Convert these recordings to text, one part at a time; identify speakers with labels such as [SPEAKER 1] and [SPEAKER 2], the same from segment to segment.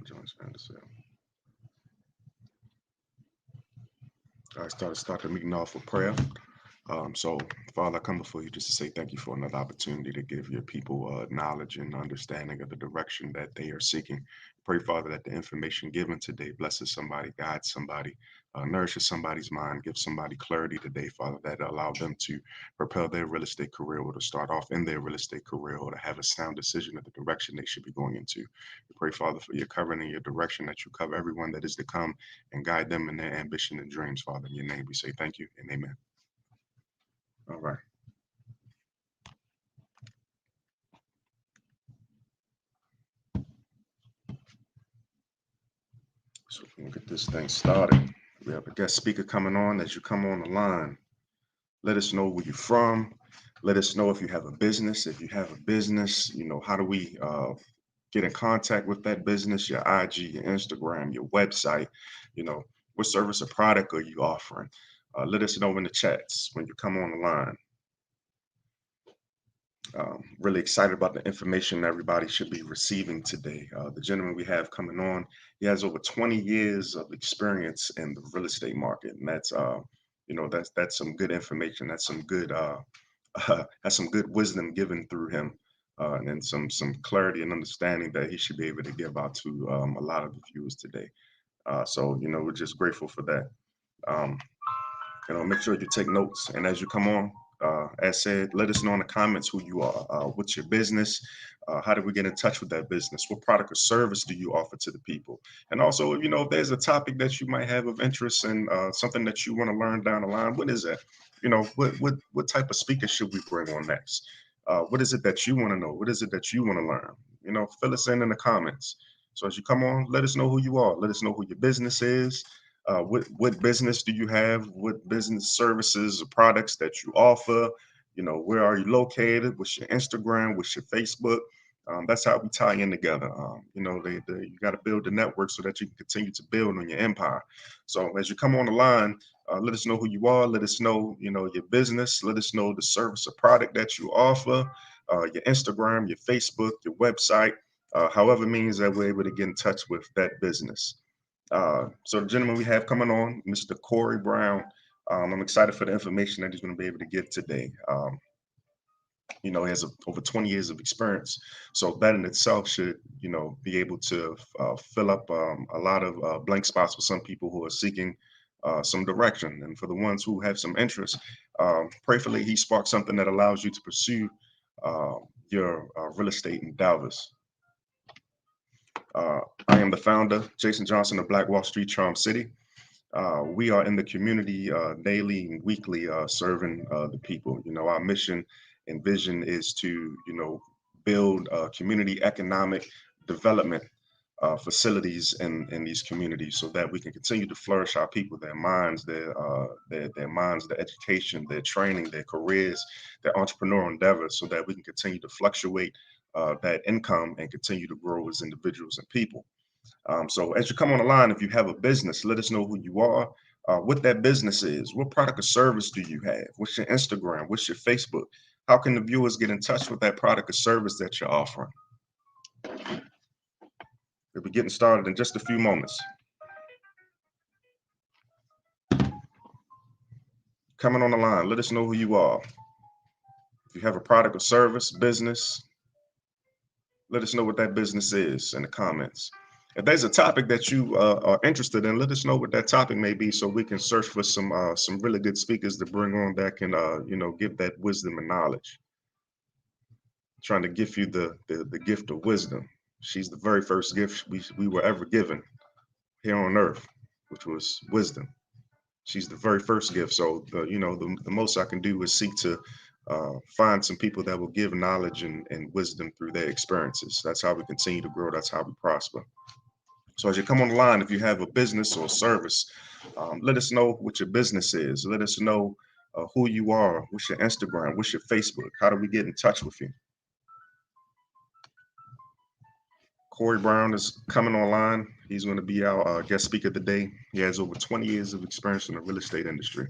[SPEAKER 1] Jones Anderson. I start the meeting off with prayer. So, Father, I come before you just to say thank you for another opportunity to give your people knowledge and understanding of the direction that they are seeking. Pray, Father, that the information given today blesses somebody, guides somebody, nourishes somebody's mind, gives somebody clarity today, Father, that allow them to propel their real estate career or to start off in their real estate career or to have a sound decision of the direction they should be going into. We pray, Father, for your covering and your direction, that you cover everyone that is to come and guide them in their ambition and dreams, Father. In your name we say thank you and amen. All right. So we'll get this thing started. We have a guest speaker coming on. As you come on the line, let us know where you're from. Let us know if you have a business. If you have a business, how do we get in contact with that business? Your IG, your Instagram, your website. You know, what service or product are you offering? Let us know in the chats when you come on the line. Really excited about the information everybody should be receiving today. The gentleman we have coming on, he has over 20 years of experience in the real estate market, and that's some good information. That's some good has some good wisdom given through him, and then some clarity and understanding that he should be able to give out to a lot of the viewers today. So we're just grateful for that. Um, make sure you take notes. And as you come on, as said, let us know in the comments who you are. What's your business? How do we get in touch with that business? What product or service do you offer to the people? And also, if there's a topic that you might have of interest and something that you want to learn down the line, what is that? What type of speaker should we bring on next? What is it that you want to know? What is it that you want to learn? Fill us in the comments. So as you come on, let us know who you are. Let us know who your business is. What business do you have? What business services or products that you offer? Where are you located? What's your Instagram? What's your Facebook? That's how we tie in together. You got to build the network so that you can continue to build on your empire. So as you come on the line, let us know who you are. Let us know, your business. Let us know the service or product that you offer. Your Instagram, your Facebook, your website. However means that we're able to get in touch with that business. So the gentleman we have coming on, Mr. Corey Brown, I'm excited for the information that he's going to be able to give today. He has over 20 years of experience, so that in itself should, be able to fill up a lot of blank spots for some people who are seeking some direction, and for the ones who have some interest, prayerfully he sparks something that allows you to pursue uh, your real estate endeavors. I am the founder, Jason Johnson of Black Wall Street, Charm City. We are in the community daily and weekly, serving the people. Our mission and vision is to, build community economic development facilities in these communities so that we can continue to flourish our people, their minds, their minds, their education, their training, their careers, their entrepreneurial endeavors, so that we can continue to fluctuate that income and continue to grow as individuals and people. So as you come on the line, if you have a business, let us know who you are, what that business is, what product or service do you have, what's your Instagram, what's your Facebook, how can the viewers get in touch with that product or service that you're offering? We'll be getting started in just a few moments. Coming on the line, let us know who you are. If you have a product or service, business, let us know what that business is in the comments. If there's a topic that you are interested in, let us know what that topic may be, so we can search for some really good speakers to bring on that can give that wisdom and knowledge. Trying to give you the gift of wisdom. She's the very first gift we were ever given here on earth, which was wisdom. She's the very first gift. So the most I can do is seek to find some people that will give knowledge and wisdom through their experiences. That's how we continue to grow. That's how we prosper. So as you come on the line, if you have a business or service, let us know what your business is. Let us know who you are. What's your Instagram? What's your Facebook? How do we get in touch with you? Corey Brown is coming online. He's going to be our guest speaker today. He has over 20 years of experience in the real estate industry.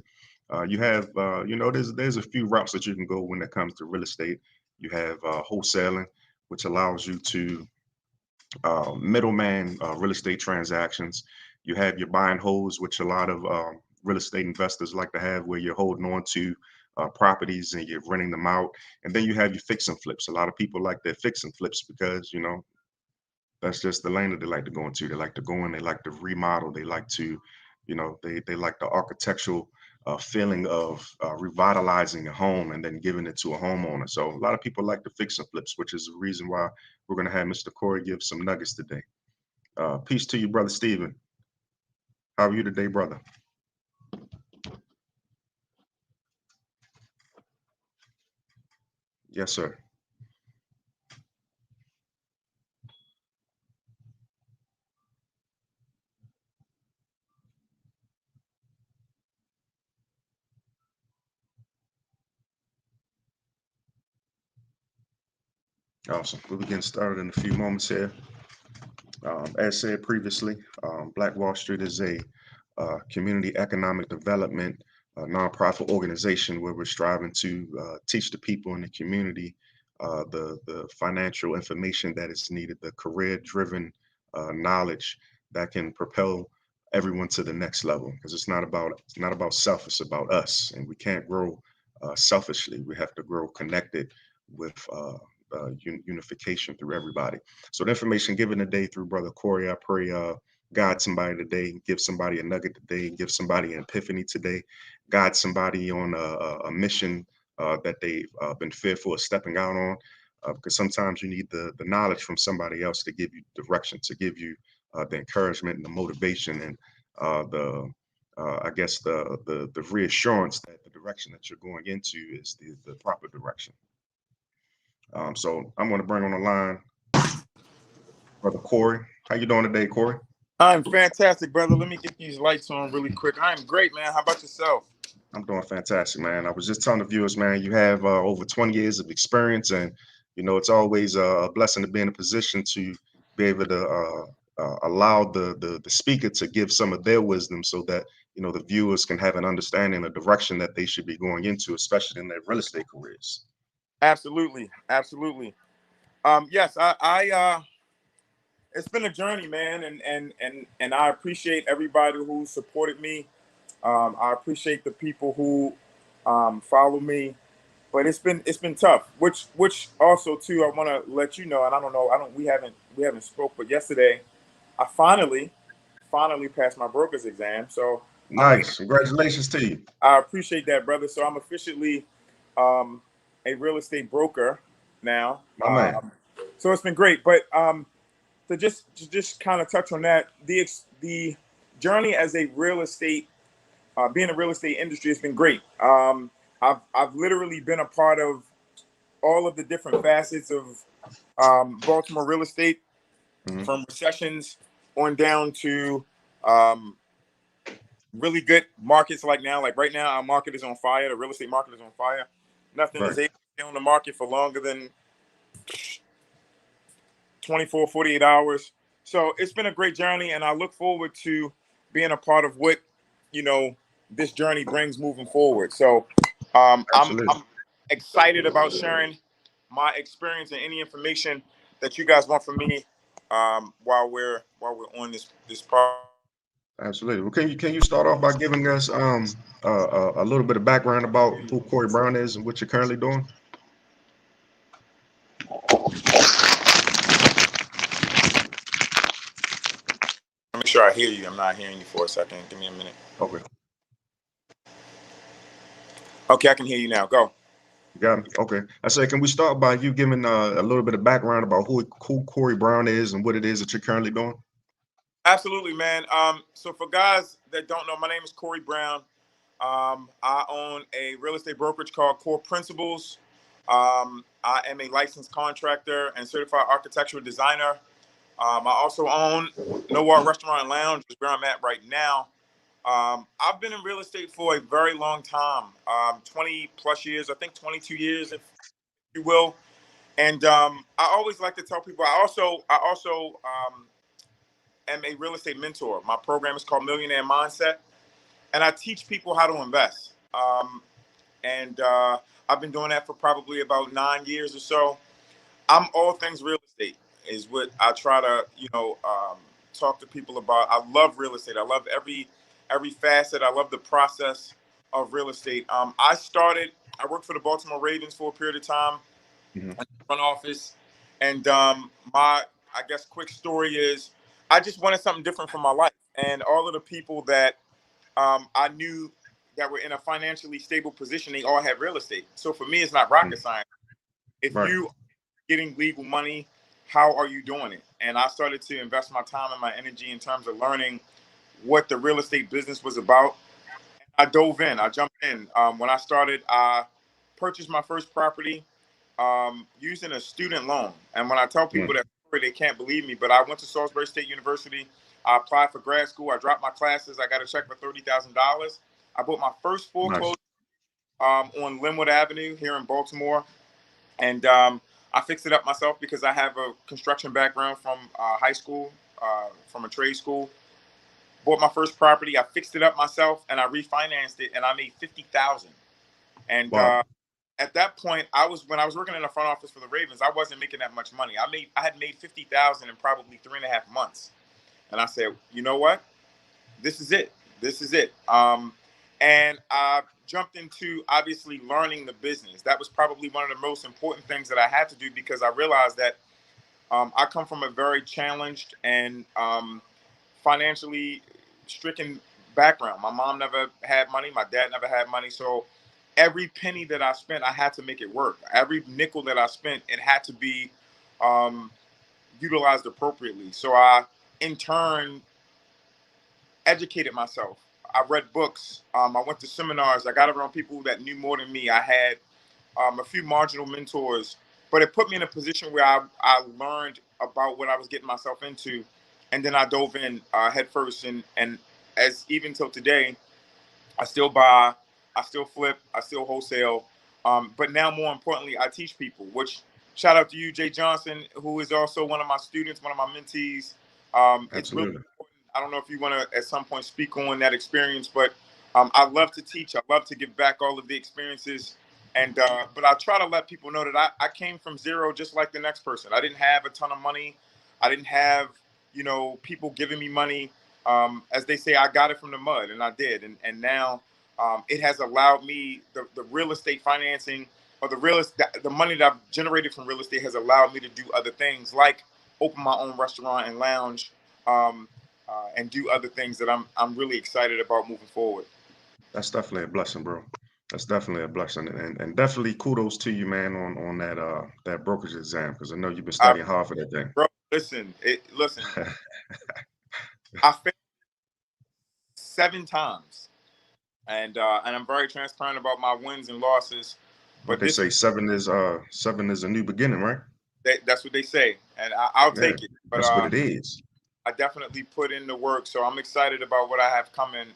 [SPEAKER 1] You have, there's a few routes that you can go when it comes to real estate. You have wholesaling, which allows you to middleman real estate transactions. You have your buy and holds, which a lot of real estate investors like to have, where you're holding on to properties and you're renting them out. And then you have your fix and flips. A lot of people like their fix and flips because, that's just the lane that they like to go into. They like to go in, they like to remodel, they like to, they like the architectural feeling of revitalizing a home and then giving it to a homeowner. So a lot of people like the fix and flips, which is the reason why we're going to have Mr. Corey give some nuggets today. Peace to you, brother Stephen. How are you today, brother? Yes, sir. Awesome. We'll be getting started in a few moments here. As said previously, Black Wall Street is a community economic development nonprofit organization where we're striving to teach the people in the community the financial information that is needed, the career-driven knowledge that can propel everyone to the next level. Because it's not about self, it's about us, and we can't grow selfishly. We have to grow connected with unification through everybody. So the information given today through Brother Corey, I pray guide somebody today, give somebody a nugget today, give somebody an epiphany today, guide somebody on a mission that they've been fearful of stepping out on. Because sometimes you need the knowledge from somebody else to give you direction, to give you the encouragement and the motivation and I guess the reassurance that the direction that you're going into is the proper direction. So I'm going to bring on the line Brother Corey. How you doing today, Corey?
[SPEAKER 2] I'm fantastic, brother. Let me get these lights on really quick. I'm great, man. How about yourself?
[SPEAKER 1] I'm doing fantastic, man. I was just telling the viewers, man, you have over 20 years of experience, and it's always a blessing to be in a position to be able to allow the speaker to give some of their wisdom, so that the viewers can have an understanding of the direction that they should be going into, especially in their real estate careers.
[SPEAKER 2] Absolutely, absolutely. Yes, it's been a journey, man, and I appreciate everybody who supported me. I appreciate the people who follow me, but it's been tough. Which also too, I want to let you know, and I don't know, I don't we haven't spoke, but yesterday I finally passed my broker's exam, so I'm a,
[SPEAKER 1] Nice. Congratulations to you.
[SPEAKER 2] I appreciate that, brother. So I'm officially um, a real estate broker now.
[SPEAKER 1] My man.
[SPEAKER 2] So it's been great, but to just kind of touch on that, the journey as a real estate, being a real estate industry has been great. I've literally been a part of all of the different facets of Baltimore real estate,
[SPEAKER 1] Hmm.
[SPEAKER 2] from recessions on down to um, really good markets like now. Like right now, our market is on fire. The real estate market is on fire. Nothing is
[SPEAKER 1] Right.
[SPEAKER 2] able to stay on the market for longer than 24, 48 hours. So it's been a great journey, and I look forward to being a part of what, you know, this journey brings moving forward. So
[SPEAKER 1] Absolutely.
[SPEAKER 2] I'm excited about sharing my experience and any information that you guys want from me while we're on this part.
[SPEAKER 1] Absolutely. Well, can you start off by giving us a little bit of background about who Corey Brown is and what you're currently doing?
[SPEAKER 2] Make sure I hear you. I'm not hearing you for a second. Give me a minute.
[SPEAKER 1] Okay,
[SPEAKER 2] Okay, I can hear you now. Go.
[SPEAKER 1] you got me. Okay. I said, can we start by you giving a little bit of background about who Corey Brown is and what it is that you're currently doing?
[SPEAKER 2] Absolutely, man. So for guys that don't know, my name is Corey Brown. I own a real estate brokerage called Core Principles. I am a licensed contractor and certified architectural designer. I also own Noir Restaurant and Lounge, which is where I'm at right now. I've been in real estate for a very long time, 20 plus years, I think 22 years, if you will. And I always like to tell people, I also am a real estate mentor. My program is called Millionaire Mindset, and I teach people how to invest. And I've been doing that for probably about 9 years or so. I'm all things real estate. is what I try to, talk to people about. I love real estate. I love every facet. I love the process of real estate. I worked for the Baltimore Ravens for a period of time
[SPEAKER 1] Hmm.
[SPEAKER 2] in the front office, and my, I guess, quick story is I just wanted something different for my life, and all of the people that I knew that were in a financially stable position, they all had real estate. So for me, it's not rocket science. If
[SPEAKER 1] Right.
[SPEAKER 2] you are getting legal money, how are you doing it? And I started to invest my time and my energy in terms of learning what the real estate business was about. I dove in. I jumped in. When I started, I purchased my first property using a student loan. And when I tell people
[SPEAKER 1] Mm.
[SPEAKER 2] that story, they can't believe me. But I went to Salisbury State University. I applied for grad school. I dropped my classes. I got a check for $30,000. I bought my first
[SPEAKER 1] Nice.
[SPEAKER 2] foreclosure on Linwood Avenue here in Baltimore, and I fixed it up myself because I have a construction background from high school, from a trade school. Bought my first property. I fixed it up myself, and I refinanced it, and I made 50,000. And
[SPEAKER 1] Wow.
[SPEAKER 2] at that point, when I was working in the front office for the Ravens, I wasn't making that much money. I had made 50,000 in probably 3.5 months, and I said, you know what? This is it. This is it. And I jumped into obviously learning the business. That was probably one of the most important things that I had to do because I realized that I come from a very challenged and financially stricken background. My mom never had money. My dad never had money. So every penny that I spent, I had to make it work. Every nickel that I spent, it had to be um, utilized appropriately. So I, in turn, educated myself. I read books. I went to seminars. I got around people that knew more than me. I had a few marginal mentors, but it put me in a position where I learned about what I was getting myself into, and then I dove in head first. And as even till today, I still buy, I still flip, I still wholesale. But now, more importantly, I teach people. Which shout out to you, Jay Johnson, who is also one of my students, one of my mentees. It's really
[SPEAKER 1] Absolutely.
[SPEAKER 2] important. I don't know if you want to at some point speak on that experience, but I love to teach. I love to give back all of the experiences. And but I try to let people know that I came from zero, just like the next person. I didn't have a ton of money. I didn't have people giving me money. As they say, I got it from the mud, and I did. And now it has allowed me the real estate financing or the money that I've generated from real estate has allowed me to do other things like open my own restaurant and lounge, and do other things that I'm really excited about moving forward.
[SPEAKER 1] That's definitely a blessing, bro. That's definitely a blessing, and definitely kudos to you, man, on that brokerage exam because I know you've been
[SPEAKER 2] I,
[SPEAKER 1] studying hard for that thing.
[SPEAKER 2] bro, listen. I failed 7 times, and I'm very transparent about my wins and losses.
[SPEAKER 1] What
[SPEAKER 2] But
[SPEAKER 1] they
[SPEAKER 2] this
[SPEAKER 1] say, seven is a new beginning, right?
[SPEAKER 2] that's what they say, and I'll
[SPEAKER 1] Yeah,
[SPEAKER 2] take it. But
[SPEAKER 1] that's what it is.
[SPEAKER 2] I definitely put in the work, so I'm excited about what I have coming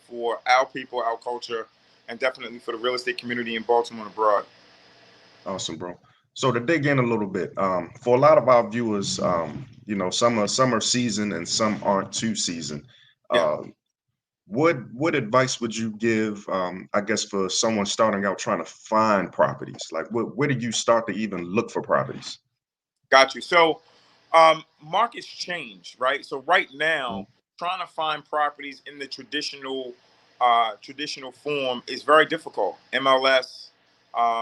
[SPEAKER 2] for our people, our culture, and definitely for the real estate community in Baltimore and abroad.
[SPEAKER 1] Awesome, bro. So to dig in a little bit, for a lot of our viewers, some are seasoned and some aren't too seasoned.
[SPEAKER 2] Yeah,
[SPEAKER 1] Uh, what advice would you give, I guess, for someone starting out trying to find properties? Like, where do you start to even look for properties?
[SPEAKER 2] got you. So markets change, right? So right
[SPEAKER 1] Mm.
[SPEAKER 2] now, trying to find properties in the traditional form is very difficult. MLS,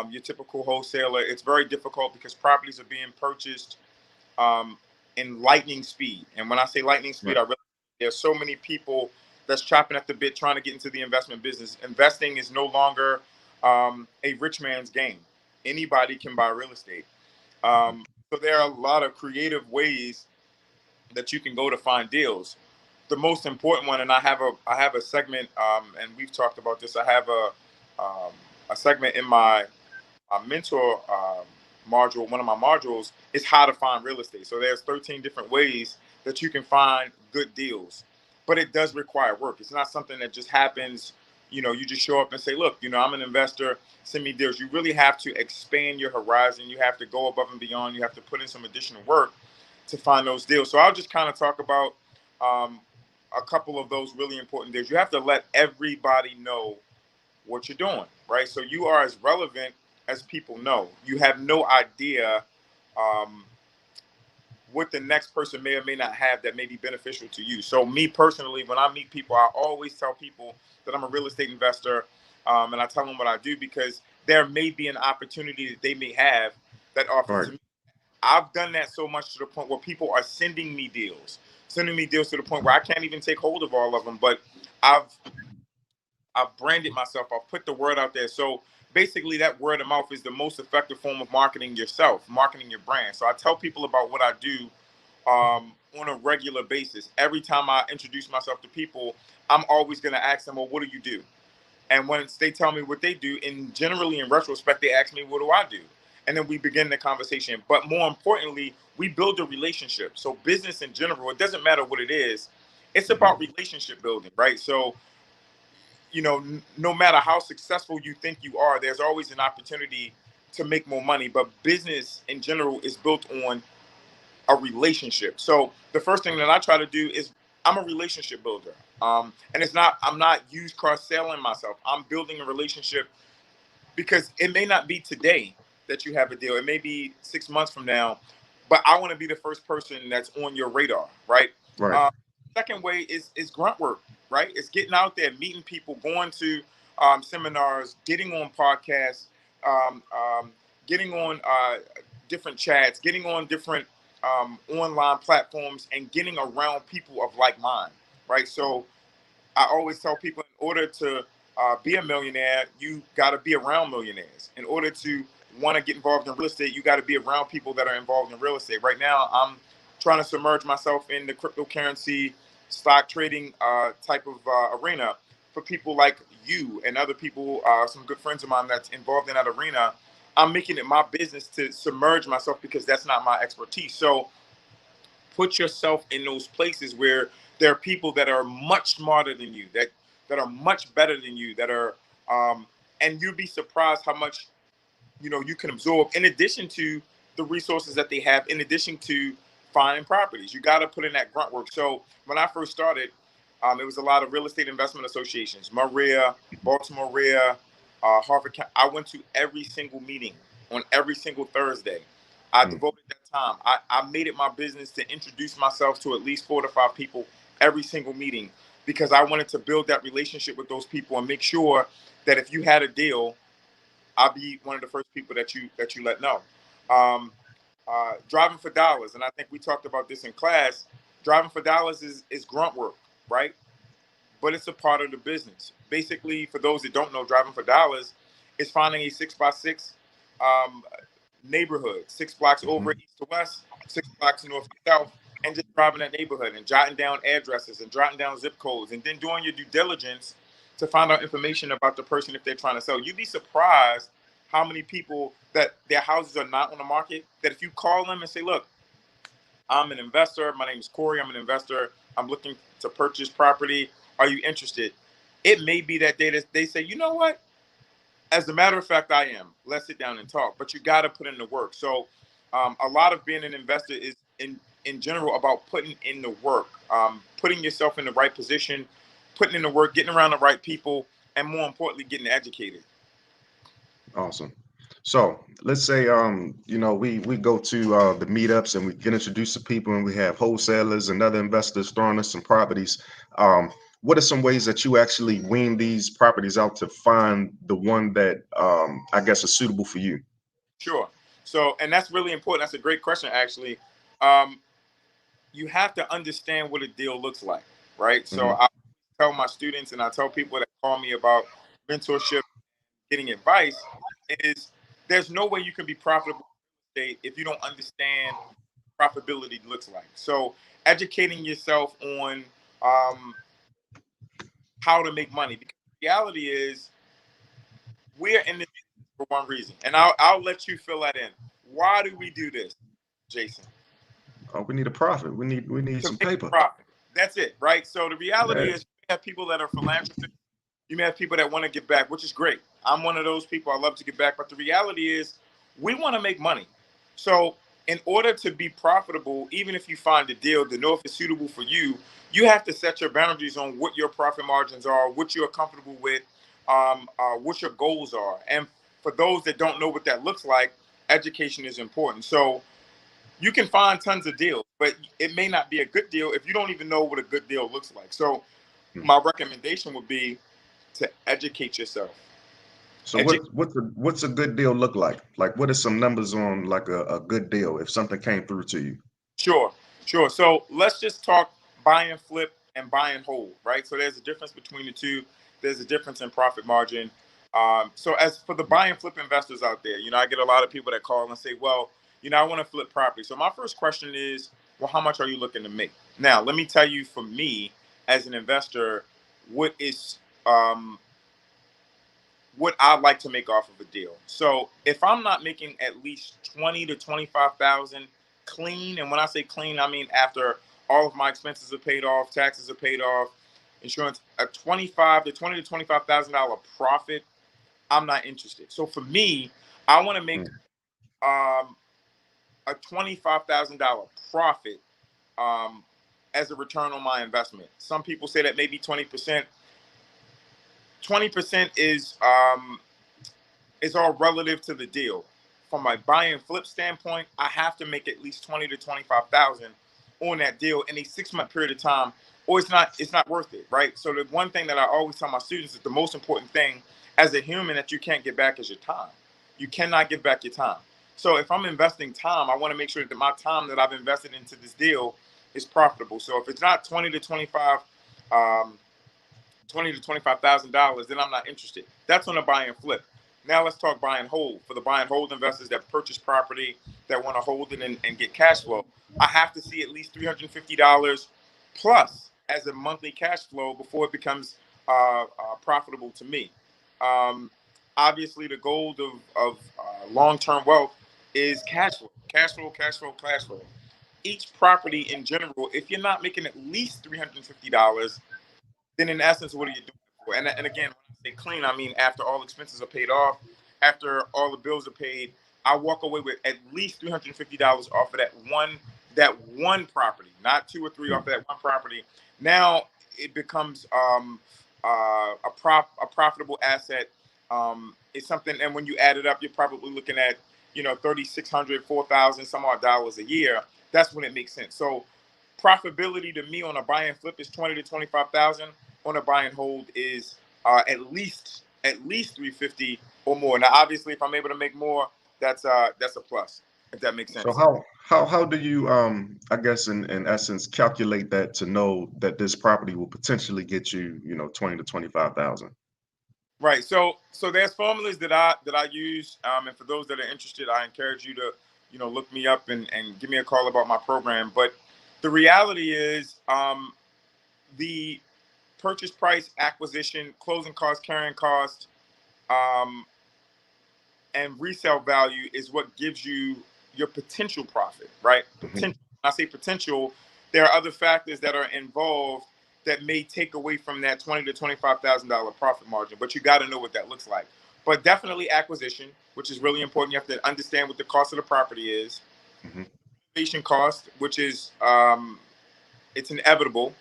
[SPEAKER 2] your typical wholesaler, it's very difficult because properties are being purchased um, in lightning speed. And when I say lightning speed,
[SPEAKER 1] Right.
[SPEAKER 2] I really there's so many people that's chopping at the bit trying to get into the investment business. Investing is no longer a rich man's game. Anybody can buy real estate. So there are a lot of creative ways that you can go to find deals. The most important one, and I have a segment, and we've talked about this. I have a segment in my mentor module. One of my modules is how to find real estate. So there's 13 different ways that you can find good deals, but it does require work. It's not something that just happens. You just show up and say, look, I'm an investor. Send me deals. You really have to expand your horizon. You have to go above and beyond. You have to put in some additional work to find those deals. So I'll just kind of talk about um, a couple of those really important deals. You have to let everybody know what you're doing, right? So you are as relevant as people know. You have no idea um, what the next person may or may not have that may be beneficial to you. So me personally, when I meet people, I always tell people that I'm a real estate investor, and I tell them what I do because there may be an opportunity that they may have that offers
[SPEAKER 1] Right.
[SPEAKER 2] to me. I've done that so much to the point where people are sending me deals to the point where I can't even take hold of all of them. But I've I've branded myself. I've put the word out there. So basically, that word of mouth is the most effective form of marketing yourself, marketing your brand. So I tell people about what I do on a regular basis. Every time I introduce myself to people, I'm always going to ask them, well, what do you do? And once they tell me what they do, and generally in retrospect, they ask me, what do I do? And then we begin the conversation. But more importantly, we build a relationship. So business in general, it doesn't matter what it is. It's
[SPEAKER 1] Mhm.
[SPEAKER 2] about relationship building, right? So no matter how successful you think you are, there's always an opportunity to make more money. But business in general is built on a relationship. So the first thing that I try to do is I'm a relationship builder. And I'm not used car selling myself. I'm building a relationship because it may not be today that you have a deal. It may be 6 months from now, but I want to be the first person that's on your radar, right?
[SPEAKER 1] Right.
[SPEAKER 2] Uh, Second way is grunt work, right? It's getting out there, meeting people, going to seminars, getting on podcasts, um, um, getting on different chats, getting on different online platforms, and getting around people of like mind, right? So I always tell people in order to be a millionaire, you got to be around millionaires. In order to want to get involved in real estate, you got to be around people that are involved in real estate. Right now, I'm trying to submerge myself in the cryptocurrency, stock trading type of arena for people like you and other people, some good friends of mine that's involved in that arena. I'm making it my business to submerge myself because that's not my expertise. So put yourself in those places where there are people that are much smarter than you, that are much better than you, that are and you'd be surprised how much you can absorb in addition to the resources that they have, in addition to finding properties. You got to put in that grunt work. So when I first started, it was a lot of real estate investment associations, Maria, Baltimore Ria, Harvard. I went to every single meeting on every single Thursday. I
[SPEAKER 1] Mm.
[SPEAKER 2] devoted that time. I made it my business to introduce myself to at least 4 to 5 people every single meeting because I wanted to build that relationship with those people and make sure that if you had a deal, I'll be one of the first people that you let know. Um, Driving for dollars, and I think we talked about this in class. Driving for dollars is grunt work, right? But it's a part of the business. Basically, for those that don't know, driving for dollars is finding a 6x6 um, neighborhood, 6 blocks over
[SPEAKER 1] Mhm.
[SPEAKER 2] east to west, 6 blocks north to south, and just driving that neighborhood and jotting down addresses and jotting down zip codes, and then doing your due diligence to find out information about the person if they're trying to sell. You'd be surprised how many people that their houses are not on the market. That if you call them and say, "Look, I'm an investor. My name is Corey. I'm an investor. I'm looking to purchase property. Are you interested?" It may be that they say, "You know what? As a matter of fact, I am. Let's sit down and talk." But you got to put in the work. So, a lot of being an investor is in general about putting in the work, putting yourself in the right position, putting in the work, getting around the right people, and more importantly, getting educated.
[SPEAKER 1] Awesome. So let's say we go to the meetups and we get introduced to people and we have wholesalers and other investors throwing us some properties. What are some ways that you actually wean these properties out to find the one that I guess is suitable for you?
[SPEAKER 2] Sure. So, and that's really important. That's a great question, actually. Um, you have to understand what a deal looks like, right? So
[SPEAKER 1] Hmm.
[SPEAKER 2] I tell my students and I tell people that call me about mentorship, getting advice, is there's no way you can be profitable in real estate if you don't understand profitability looks like. So educating yourself on um, how to make money, because the reality is we're in this for one reason, and I'll let you fill that in. Why do we do this, Jason?
[SPEAKER 1] We need a profit. We need
[SPEAKER 2] To
[SPEAKER 1] some
[SPEAKER 2] make
[SPEAKER 1] paper.
[SPEAKER 2] profit. That's it, right? So the reality
[SPEAKER 1] Yeah.
[SPEAKER 2] is, you have people that are philanthropists. You may have people that want to give back, which is great. I'm one of those people. I love to give back, but the reality is, we want to make money. So in order to be profitable, even if you find a deal to know if it's suitable for you, you have to set your boundaries on what your profit margins are, what you're comfortable with, what your goals are. And for those that don't know what that looks like, education is important. So you can find tons of deals. but it may not be a good deal if you don't even know what a good deal looks like. So
[SPEAKER 1] Mm.
[SPEAKER 2] my recommendation would be to educate yourself.
[SPEAKER 1] So what's a good deal look like? Like what are some numbers on like a good deal if something came through to you?
[SPEAKER 2] Sure, sure. So let's just talk buy and flip and buy and hold, right? So there's a difference between the two. There's a difference in profit margin. So as for the buy and flip investors out there, I get a lot of people that call and say, well, I want to flip property. So my first question is, well, how much are you looking to make? Now, let me tell you, for me as an investor, what is what I'd like to make off of a deal. So if I'm not making at least 20 to 25,000 clean, and when I say clean, I mean after all of my expenses are paid off, taxes are paid off, insurance, a 25 to 20 to $25,000 profit, I'm not interested. So for me, I want to make
[SPEAKER 1] Mm.
[SPEAKER 2] a $25,000 profit um, as a return on my investment. Some people say that maybe 20%. 20% is all relative to the deal. From a buy and flip standpoint, I have to make at least 20 to 25,000 on that deal in a 6 month period of time, or it's not worth it, right? So the one thing that I always tell my students is the most important thing as a human that you can't get back is your time. You cannot get back your time. So if I'm investing time, I want to make sure that my time that I've invested into this deal is profitable. So if it's not um, $20,000 to $25,000, then I'm not interested. That's on a buy and flip. Now let's talk buy and hold. For the buy and hold investors that purchase property that want to hold it and get cash flow, I have to see at least $350 plus as a monthly cash flow before it becomes profitable to me. Um, Obviously, the goal of long-term wealth is cash flow, cash flow, cash flow, cash flow. Each property in general, if you're not making at least $350, then in essence, what are you doing it for? And again, when I say clean, I mean after all expenses are paid off, after all the bills are paid, I walk away with at least $350 off of that one property, not two or three off
[SPEAKER 1] Mm.
[SPEAKER 2] of that one property. Now it becomes a profitable asset. It's something, and when you add it up, you're probably looking at 3,600, 4,000 some odd dollars a year. That's when it makes sense. So profitability to me on a buy and flip is 20 to 25,000. On a buy and hold is at least 350 or more. Now, obviously, if I'm able to make more, that's a plus. If that makes
[SPEAKER 1] So
[SPEAKER 2] sense.
[SPEAKER 1] how do you I guess in essence calculate that to know that this property will potentially get you, 20 to 25,000?
[SPEAKER 2] Right. So there's formulas that I use, and for those that are interested, I encourage you to look me up and give me a call about my program. But the reality is, the purchase price, acquisition, closing cost, carrying cost, um, and resale value is what gives you your potential profit, right?
[SPEAKER 1] Mhm.
[SPEAKER 2] Potential. When I say potential, there are other factors that are involved that may take away from that $20,000 to $25,000 profit margin, but you got to know what that looks like. But definitely acquisition, which is really important. You have to understand what the cost of the property is.
[SPEAKER 1] Mhm.
[SPEAKER 2] Renovation cost, which is it's inevitable.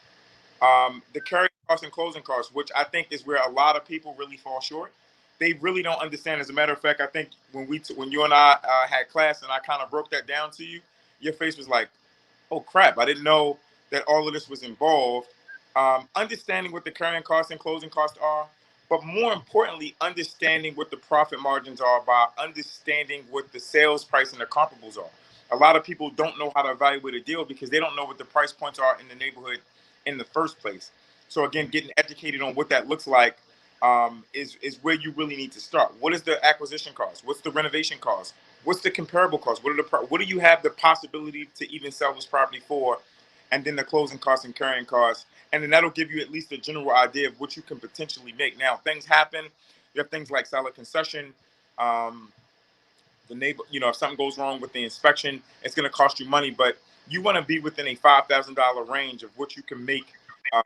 [SPEAKER 2] The carrying costs and closing costs, which I think is where a lot of people really fall short. They really don't understand. As a matter of fact, I think when you and I had class and I kind of broke that down to you, your face was like, "Oh crap! I didn't know that all of this was involved." Understanding what the carrying costs and closing costs are, but more importantly, understanding what the profit margins are by understanding what the sales price and the comparables are. A lot of people don't know how to evaluate a deal because they don't know what the price points are in the neighborhood in the first place. So again, getting educated on what that looks like is where you really need to start. What is the acquisition cost? What's the renovation cost? What's the comparable cost? What do you have the possibility to even sell this property for? And then the closing costs and carrying costs, and then that'll give you at least a general idea of what you can potentially make. Now, things happen. You have things like seller concession. Um, the neighbor, if something goes wrong with the inspection, it's going to cost you money, but you want to be within a $5,000 range of what you can make uh,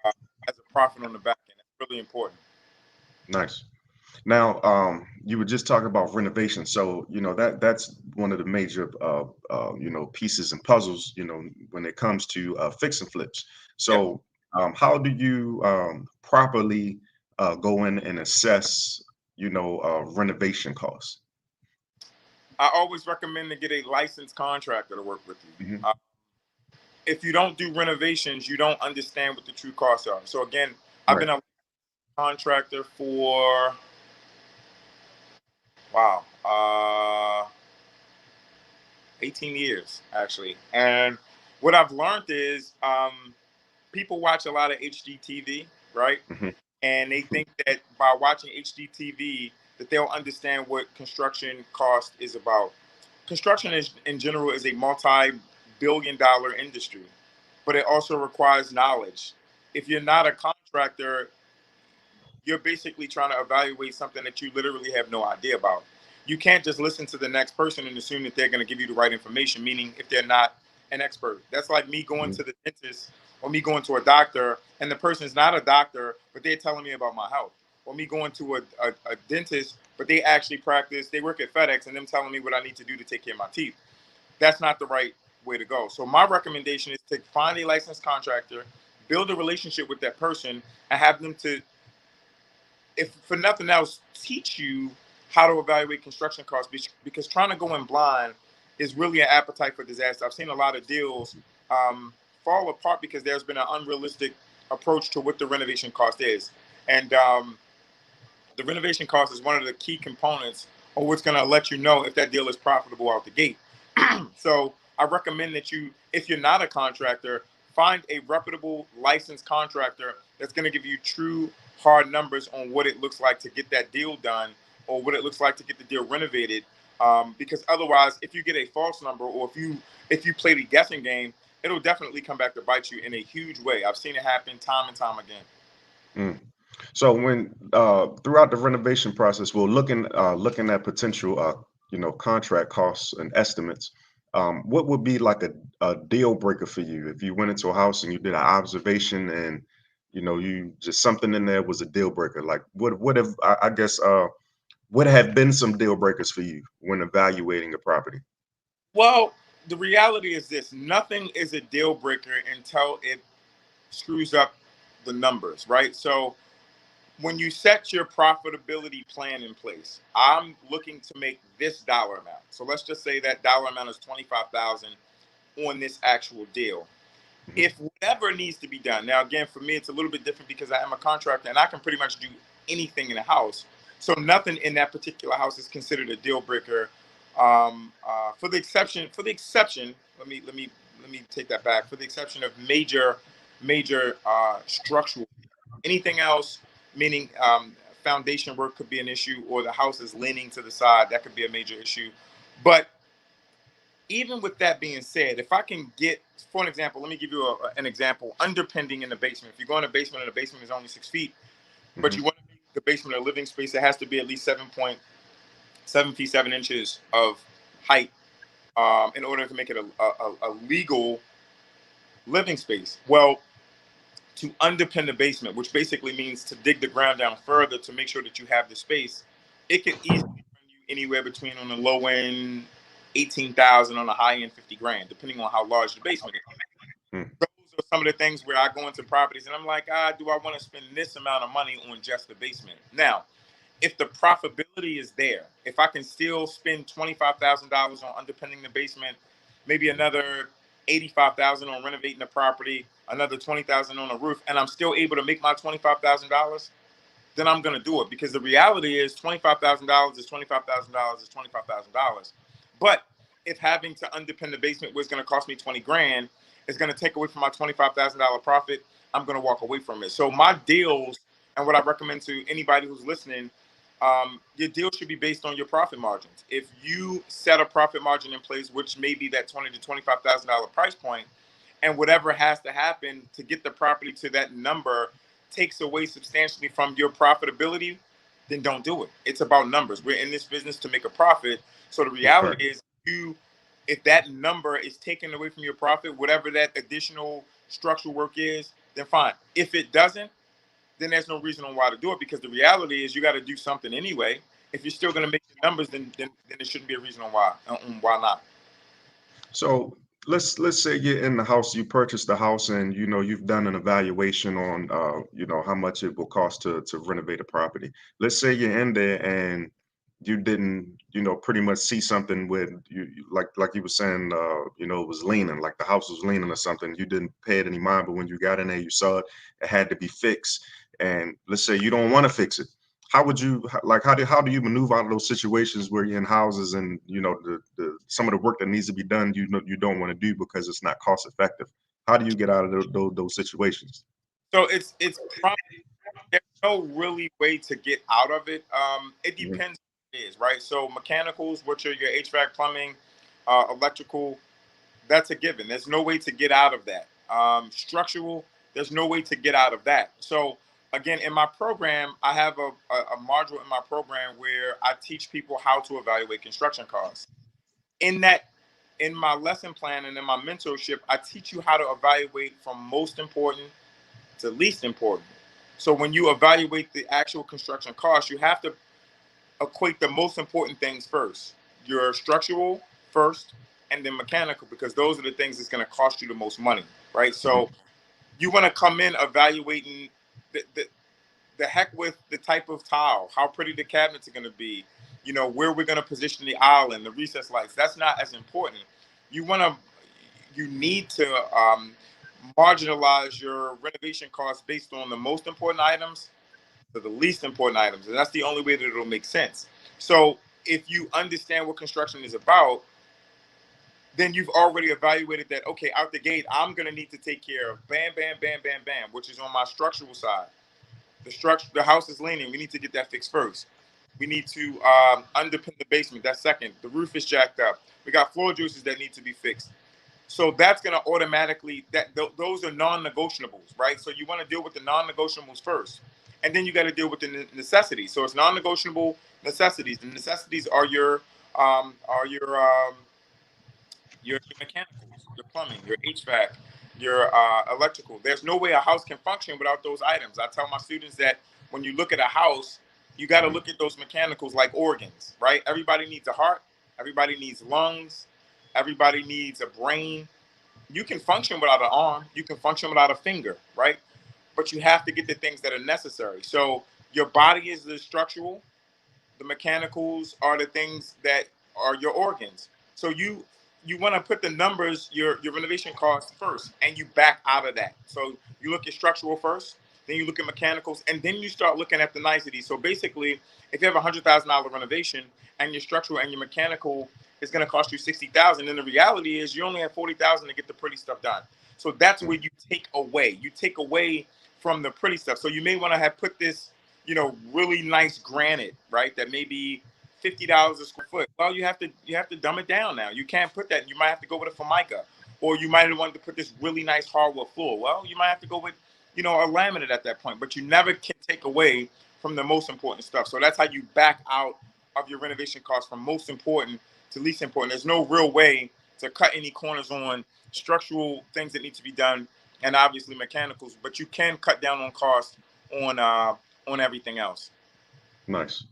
[SPEAKER 2] as a profit on the back end. That's really important.
[SPEAKER 1] Nice. Now, you were just talking about renovation, so that's one of the major pieces and puzzles, when it comes to fix and flips.
[SPEAKER 2] Yeah,
[SPEAKER 1] So, how do you properly go in and assess, renovation costs?
[SPEAKER 2] I always recommend to get a licensed contractor to work with you.
[SPEAKER 1] Hmm.
[SPEAKER 2] if you don't do renovations, you don't understand what the true costs are. So again, I've
[SPEAKER 1] Right.
[SPEAKER 2] been a contractor for wow, 18 years actually. And what I've learned is people watch a lot of HGTV, right?
[SPEAKER 1] Hmm.
[SPEAKER 2] And they think that by watching HGTV that they'll understand what construction cost is about. Construction is, in general is a multi-billion-dollar industry, but it also requires knowledge. If you're not a contractor, you're basically trying to evaluate something that you literally have no idea about. You can't just listen to the next person and assume that they're going to give you the right information, meaning if they're not an expert. That's like me going
[SPEAKER 1] Hmm.
[SPEAKER 2] to the dentist or me going to a doctor and the person's not a doctor, but they're telling me about my health. Or me going to a dentist, but they actually practice, they work at FedEx and them telling me what I need to do to take care of my teeth. That's not the right way to go. So my recommendation is to find a licensed contractor, build a relationship with that person, and have them to, if for nothing else, teach you how to evaluate construction costs, because trying to go in blind is really an appetite for disaster. I've seen a lot of deals um, fall apart because there's been an unrealistic approach to what the renovation cost is. And the renovation cost is one of the key components of what's going to let you know if that deal is profitable out the gate. So I recommend that you, if you're not a contractor, find a reputable licensed contractor that's going to give you true hard numbers on what it looks like to get that deal done or what it looks like to get the deal renovated. Because otherwise, if you get a false number or if you play the guessing game, it'll definitely come back to bite you in a huge way. I've seen it happen time and time again.
[SPEAKER 1] Mm. So when throughout the renovation process, we're looking at potential contract costs and estimates. What would be like a deal breaker for you if you went into a house and you did an observation and you just something in there was a deal breaker? Like what if I guess what have been some deal breakers for you when evaluating a property?
[SPEAKER 2] Well, the reality is this: nothing is a deal breaker until it screws up the numbers, right? So when you set your profitability plan in place, I'm looking to make this dollar amount. So let's just say that dollar amount is 25,000 on this actual deal.
[SPEAKER 1] Hmm.
[SPEAKER 2] If whatever needs to be done, now again for me it's a little bit different because I am a contractor and I can pretty much do anything in a house. So nothing in that particular house is considered a deal breaker. For the exception, let me take that back. For the exception of major structural, anything else, meaning foundation work could be an issue, or the house is leaning to the side, that could be a major issue. But even with that being said, if I can get, for an example, let me give you an example. Underpinning in the basement. If you go in a basement and the basement is only 6 feet, but
[SPEAKER 1] Hmm.
[SPEAKER 2] you want to make the basement a living space, it has to be at least 7.7 feet 7 inches of height in order to make it a legal living space. Well, to underpin the basement, which basically means to dig the ground down further to make sure that you have the space, it could easily run you anywhere between on the low end 18,000, on the high end 50 grand, depending on how large the basement is. Those are some of the things where I go into properties and I'm like, do I want to spend this amount of money on just the basement? Now, if the profitability is there, if I can still spend $25,000 on underpinning the basement, maybe another 85,000 on renovating the property, another 20,000 on the roof, and I'm still able to make my $25,000, then I'm gonna do it, because the reality is $25,000 is $25,000 is $25,000. But if having to underpin the basement was gonna cost me 20 grand, it's gonna take away from my $25,000 profit. I'm gonna walk away from it. So my deals, and what I recommend to anybody who's listening, your deal should be based on your profit margins. If you set a profit margin in place, which may be that $20,000 to $25,000 price point, and whatever has to happen to get the property to that number takes away substantially from your profitability, then don't do it. It's about numbers. We're in this business to make a profit. So the
[SPEAKER 1] Okay.
[SPEAKER 2] reality is, if that number is taken away from your profit, whatever that additional structural work is, then fine. If it doesn't, then there's no reason on why to do it, because the reality is you got to do something anyway. If you're still going to make the numbers, then there shouldn't be a reason on why not.
[SPEAKER 1] So let's say you're in the house, you purchased the house, and you've done an evaluation on how much it will cost to renovate a property. Let's say you're in there and you didn't, pretty much see something when like you were saying, it was leaning, like the house was leaning or something. You didn't pay it any mind, but when you got in there, you saw it had to be fixed. And let's say you don't want to fix it. How would you like? How do you maneuver out of those situations where you're in houses and the some of the work that needs to be done, you don't want to do because it's not cost effective? How do you get out of those situations?
[SPEAKER 2] So it's probably, there's no really way to get out of it. It
[SPEAKER 1] Mhm.
[SPEAKER 2] depends what it is, right? So mechanicals, which are your HVAC, plumbing, electrical, that's a given. There's no way to get out of that. Structural, there's no way to get out of that. So again, in my program, I have a module in my program where I teach people how to evaluate construction costs. In that, in my lesson plan and in my mentorship, I teach you how to evaluate from most important to least important. So when you evaluate the actual construction cost, you have to equate the most important things first. Your structural first, and then mechanical, because those are the things that's going to cost you the most money, right?
[SPEAKER 1] Mhm.
[SPEAKER 2] So you want to come in evaluating the heck with the type of tile, how pretty the cabinets are going to be, where we're going to position the island, the recess lights. That's not as important. You want to, you need to marginalize your renovation costs based on the most important items to the least important items, and that's the only way that it'll make sense. So if you understand what construction is about, then you've already evaluated that. Okay, out the gate, I'm going to need to take care of bam, bam, bam, bam, bam, which is on my structural side. The house is leaning. We need to get that fixed first. We need to underpin the basement. That's second. The roof is jacked up. We got floor juices that need to be fixed. So that's going to automatically those are non-negotiables, right? So you want to deal with the non-negotiables first, and then you got to deal with the necessities. So it's non-negotiable necessities. The necessities are your mechanicals, your plumbing, your HVAC, your electrical. There's no way a house can function without those items. I tell my students that when you look at a house, you got to
[SPEAKER 1] Mhm.
[SPEAKER 2] look at those mechanicals like organs, right? Everybody needs a heart, everybody needs lungs, everybody needs a brain. You can function without an arm, you can function without a finger, right? But you have to get the things that are necessary. So your body is the structural, the mechanicals are the things that are your organs. So you want to put the numbers, your renovation costs first, and you back out of that. So you look at structural first, then you look at mechanicals, and then you start looking at the niceties. So basically, if you have $100,000 renovation and your structural and your mechanical is going to cost you 60,000, then the reality is you only have 40,000 to get the pretty stuff done. So that's where you take away. You take away from the pretty stuff. So you may want to have put this, really nice granite, right? That may be $50 a square foot. Well, you have to dumb it down now. You can't put that. You might have to go with a formica, or you might have wanted to put this really nice hardwood floor. Well, you might have to go with, a laminate at that point. But you never can take away from the most important stuff. So that's how you back out of your renovation costs from most important to least important. There's no real way to cut any corners on structural things that need to be done, and obviously mechanicals. But you can cut down on cost on on everything else.
[SPEAKER 1] Nice.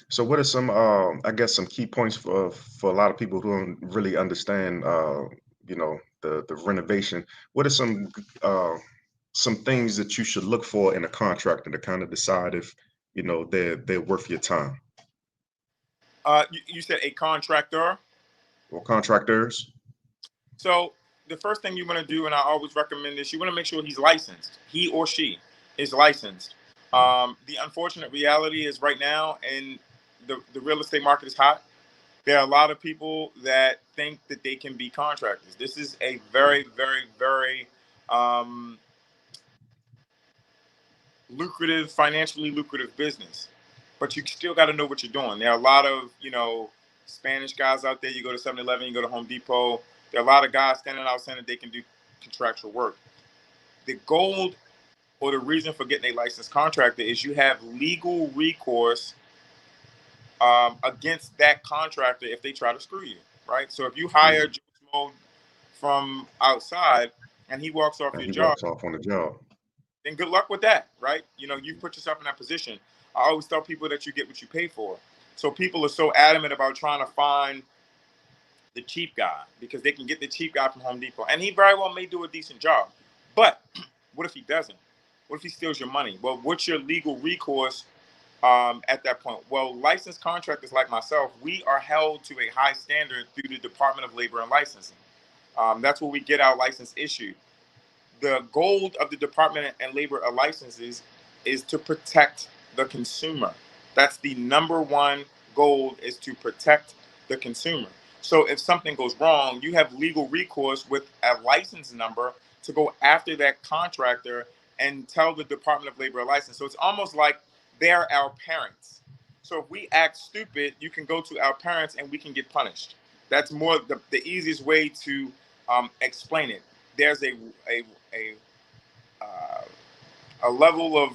[SPEAKER 1] So what are some I guess some key points for a lot of people who don't really understand the renovation? What are some things that you should look for in a contractor to kind of decide if they're worth your time?
[SPEAKER 2] You said a contractor.
[SPEAKER 1] Or contractors?
[SPEAKER 2] So the first thing you want to do, and I always recommend this, you want to make sure he's licensed. He or she is licensed. The unfortunate reality is right now, and the real estate market is hot. There are a lot of people that think that they can be contractors. This is a very, very, very um, lucrative, financially lucrative business. But you still got to know what you're doing. There are a lot of, Spanish guys out there. You go to 7-Eleven, you go to Home Depot. There are a lot of guys standing out saying that they can do contractual work. The gold or the reason for getting a licensed contractor is you have legal recourse against that contractor if they try to screw you, right? So if you hire
[SPEAKER 1] Mhm.
[SPEAKER 2] Joe Schmo from outside and he walks off
[SPEAKER 1] And
[SPEAKER 2] your
[SPEAKER 1] he
[SPEAKER 2] job,
[SPEAKER 1] walks off on the job.
[SPEAKER 2] then good luck with that, right? You put yourself in that position. I always tell people that you get what you pay for. So people are so adamant about trying to find the cheap guy because they can get the cheap guy from Home Depot, and he very well may do a decent job. But what if he doesn't? What if he steals your money? Well, what's your legal recourse at that point? Well, licensed contractors like myself, we are held to a high standard through the Department of Labor and Licensing. That's where we get our license issued. The goal of the Department and Labor licenses is to protect the consumer. That's the number one goal, is to protect the consumer. So if something goes wrong, you have legal recourse with a license number to go after that contractor and tell the Department of Labor or license. So it's almost like they're our parents. So if we act stupid, you can go to our parents and we can get punished. That's more the easiest way to explain it. There's a uh, a level of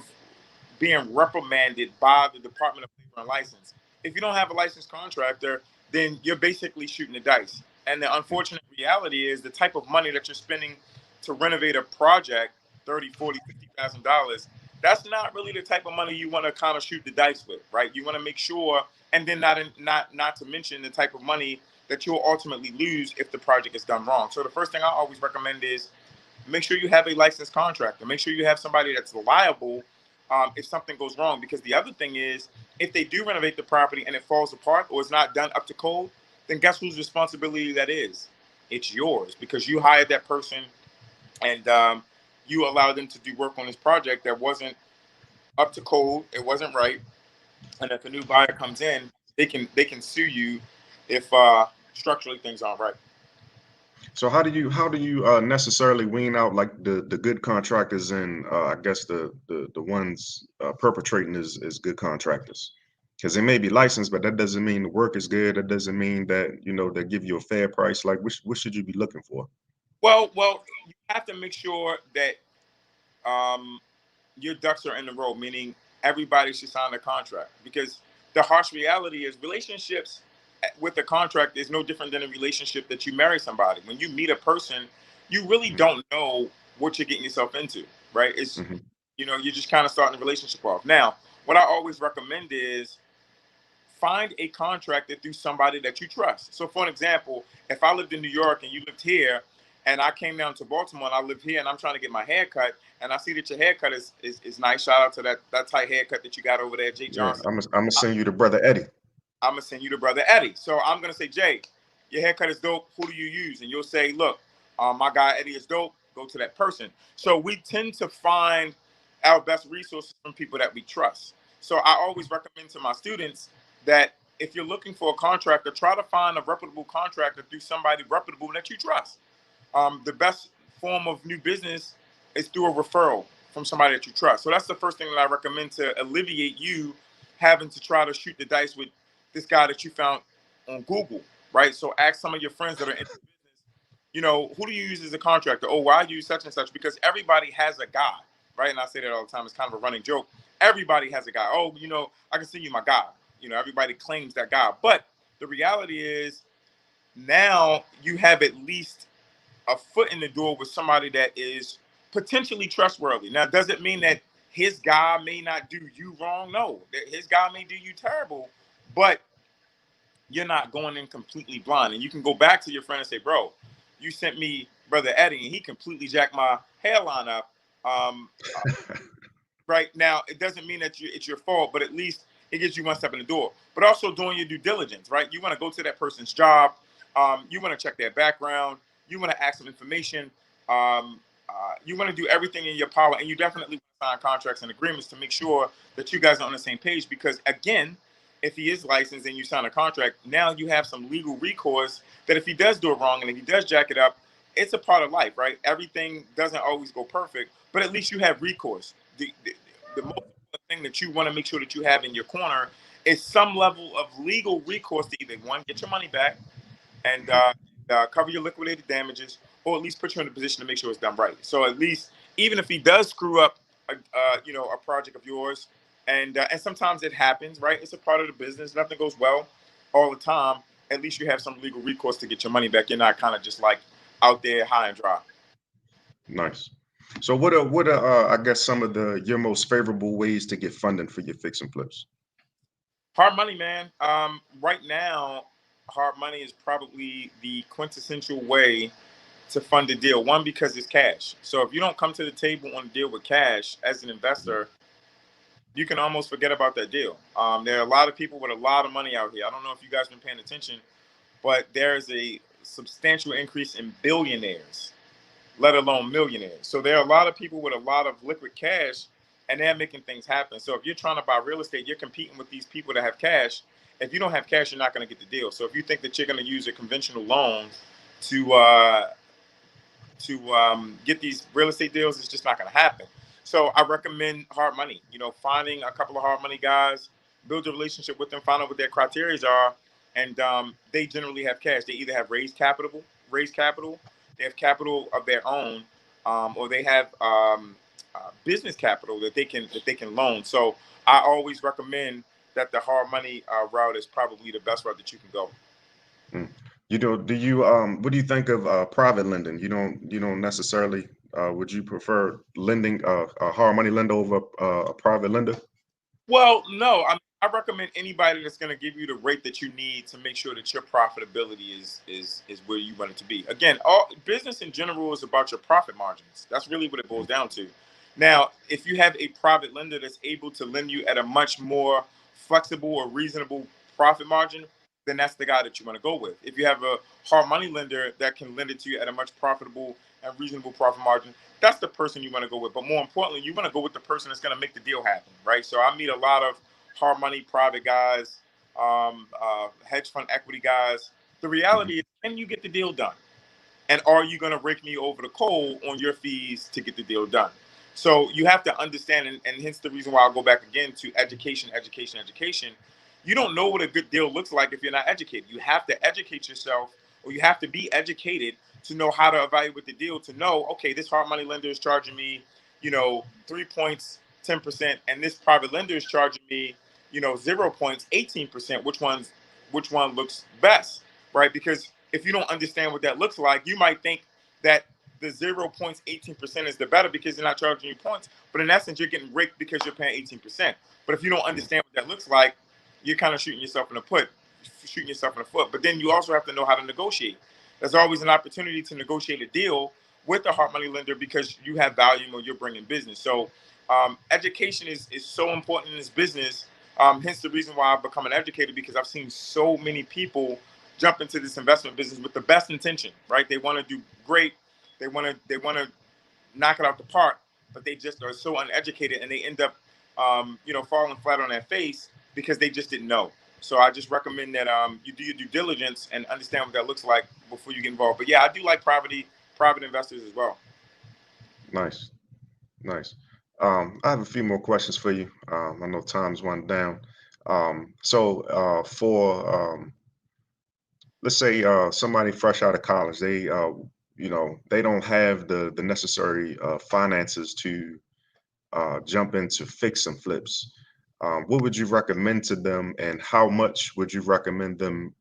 [SPEAKER 2] being reprimanded by the Department of Labor and License. If you don't have a licensed contractor, then you're basically shooting the dice. And the unfortunate reality is the type of money that you're spending to renovate a project, 30, 40, $50,000, that's not really the type of money you want to kind of shoot the dice with, right? You want to make sure, and then not to mention the type of money that you'll ultimately lose if the project is done wrong. So the first thing I always recommend is make sure you have a licensed contractor. Make sure you have somebody that's liable if something goes wrong. Because the other thing is, if they do renovate the property and it falls apart or it's not done up to code, then guess whose responsibility that is? It's yours, because you hired that person and you allowed them to do work on this project that wasn't up to code. It wasn't right. And if a new buyer comes in, they can sue you if structurally things aren't right.
[SPEAKER 1] So how do you necessarily wean out like the good contractors and I guess the ones perpetrating is good contractors? Because they may be licensed, but that doesn't mean the work is good. That doesn't mean that they give you a fair price. Like what should you be looking for?
[SPEAKER 2] Well, you have to make sure that um, your ducks are in the row, meaning everybody should sign a contract. Because the harsh reality is relationships with a contract is no different than a relationship that you marry somebody. When you meet a person, you really
[SPEAKER 1] Hmm.
[SPEAKER 2] don't know what you're getting yourself into, right? It's,
[SPEAKER 1] Hmm.
[SPEAKER 2] you're just kind of starting the relationship off. Now, what I always recommend is find a contractor through somebody that you trust. So, for an example, if I lived in New York and you lived here, and I came down to Baltimore and I live here and I'm trying to get my hair cut, and I see that your haircut is nice. Shout out to that tight haircut that you got over there, Jay
[SPEAKER 1] Yeah,
[SPEAKER 2] Johnson.
[SPEAKER 1] I'm gonna send you to brother Eddie.
[SPEAKER 2] I'm gonna send you to brother Eddie. So I'm gonna say, Jay, your haircut is dope. Who do you use? And you'll say, look, my guy Eddie is dope. Go to that person. So we tend to find our best resources from people that we trust. So I always recommend to my students that if you're looking for a contractor, try to find a reputable contractor through somebody reputable that you trust. The best form of new business is through a referral from somebody that you trust. So that's the first thing that I recommend to alleviate you having to try to shoot the dice with this guy that you found on Google, right? So ask some of your friends that are in the business, who do you use as a contractor? Oh, why do you use such and such? Because everybody has a guy, right? And I say that all the time. It's kind of a running joke. Everybody has a guy. Oh, I can send you my guy. Everybody claims that guy. But the reality is now you have at least a foot in the door with somebody that is potentially trustworthy. Now, does it mean that his guy may not do you wrong? No, his guy may do you terrible, but you're not going in completely blind. And you can go back to your friend and say, bro, you sent me brother Eddie, and he completely jacked my hairline up. Um, right now, it doesn't mean that it's your fault, but at least it gives you one step in the door. But also doing your due diligence, right? You want to go to that person's job. You want to check their background. You want to ask some information. You want to do everything in your power, and you definitely want to sign contracts and agreements to make sure that you guys are on the same page. Because again, if he is licensed and you sign a contract, now you have some legal recourse that if he does do it wrong and if he does jack it up, it's a part of life, right? Everything doesn't always go perfect, but at least you have recourse. The most important thing that you want to make sure that you have in your corner is some level of legal recourse to either one, get your money back and cover your liquidated damages, or at least put you in a position to make sure it's done right. So at least, even if he does screw up, a project of yours, and sometimes it happens, right? It's a part of the business. Nothing goes well all the time. At least you have some legal recourse to get your money back. You're not kind of just like out there high and dry.
[SPEAKER 1] Nice. So what are I guess some of the your most favorable ways to get funding for your fix and flips?
[SPEAKER 2] Hard money, man. Right now, hard money is probably the quintessential way to fund a deal. One, because it's cash. So if you don't come to the table on a deal with cash as an
[SPEAKER 1] Mhm.
[SPEAKER 2] investor, you can almost forget about that deal. There are a lot of people with a lot of money out here. I don't know if you guys been paying attention, but there's a substantial increase in billionaires, let alone millionaires. So there are a lot of people with a lot of liquid cash, and they're making things happen. So if you're trying to buy real estate, you're competing with these people that have cash. If you don't have cash, you're not going to get the deal. So if you think that you're going to use a conventional loan to get these real estate deals, it's just not going to happen. So I recommend hard money. You know, finding a couple of hard money guys, build a relationship with them, find out what their criteria are, and they generally have cash. They either have raised capital, they have capital of their own, or they have business capital that they can loan. So I always recommend that the hard money route is probably the best route that you can go.
[SPEAKER 1] Mm. You know, do you what do you think of private lending? You don't necessarily would you prefer lending a hard money lender over a private lender?
[SPEAKER 2] Well, no, I recommend anybody that's going to give you the rate that you need to make sure that your profitability is where you want it to be. Again, all business in general is about your profit margins. That's really what it boils down to. Now, if you have a private lender that's able to lend you at a much more flexible or reasonable profit margin, then that's the guy that you want to go with. If you have a hard money lender that can lend it to you at a much profitable and reasonable profit margin, that's the person you want to go with. But more importantly, you want to go with the person that's going to make the deal happen, right? So I meet a lot of hard money private guys, hedge fund equity guys. The
[SPEAKER 1] Mhm.
[SPEAKER 2] reality is, can you get the deal done? And are you going to rake me over the coal on your fees to get the deal done? So you have to understand, and hence the reason why I'll go back again to education, education, education. You don't know what a good deal looks like if you're not educated. You have to educate yourself, or you have to be educated to know how to evaluate the deal, to know, okay, this hard money lender is charging me, 3 points, 10%, and this private lender is charging me, 0 points, 18%. Which one looks best, right? Because if you don't understand what that looks like, you might think that the 0 points, 18% is the better because they're not charging you points. But in essence, you're getting raked because you're paying 18%. But if you don't understand what that looks like, you're kind of shooting yourself in the foot. But then you also have to know how to negotiate. There's always an opportunity to negotiate a deal with a hard money lender because you have value or you're bringing business. So education is so important in this business. Hence the reason why I've become an educator, because I've seen so many people jump into this investment business with the best intention, right? They want to do great. They want to knock it out the park, but they just are so uneducated and they end up, falling flat on their face because they just didn't know. So I just recommend that you do your due diligence and understand what that looks like before you get involved. But yeah, I do like private investors as well.
[SPEAKER 1] Nice, nice. I have a few more questions for you. I know time's run down. For let's say somebody fresh out of college, they don't have the necessary finances to jump into fix and flips. What would you recommend to them, and how much would you recommend them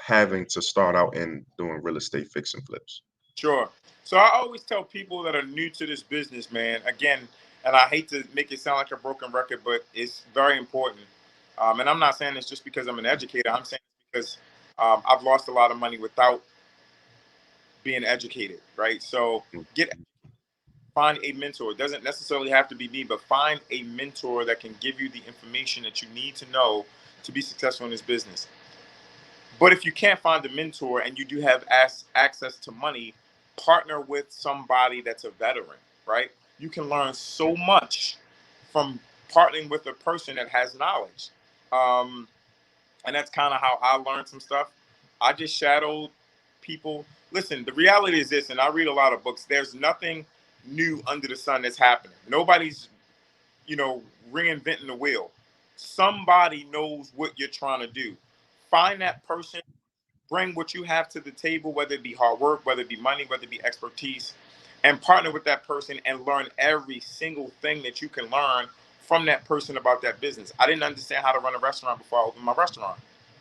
[SPEAKER 1] having to start out in doing real estate fix and flips?
[SPEAKER 2] Sure. So I always tell people that are new to this business, man, again, and I hate to make it sound like a broken record, but it's very important. And I'm not saying this just because I'm an educator. I'm saying this because I've lost a lot of money without being educated, right? So get find a mentor. It doesn't necessarily have to be me, but find a mentor that can give you the information that you need to know to be successful in this business. But if you can't find a mentor and you do have access to money, partner with somebody that's a veteran, right? You can learn so much from partnering with a person that has knowledge. Um, and that's kind of how I learned some stuff. I just shadowed people. Listen, the reality is this, and I read a lot of books. There's nothing new under the sun that's happening. Nobody's, you know, reinventing the wheel. Somebody knows what you're trying to do. Find that person, bring what you have to the table, whether it be hard work, whether it be money, whether it be expertise, and partner with that person and learn every single thing that you can learn from that person about that business. I didn't understand how to run a restaurant before I opened my restaurant,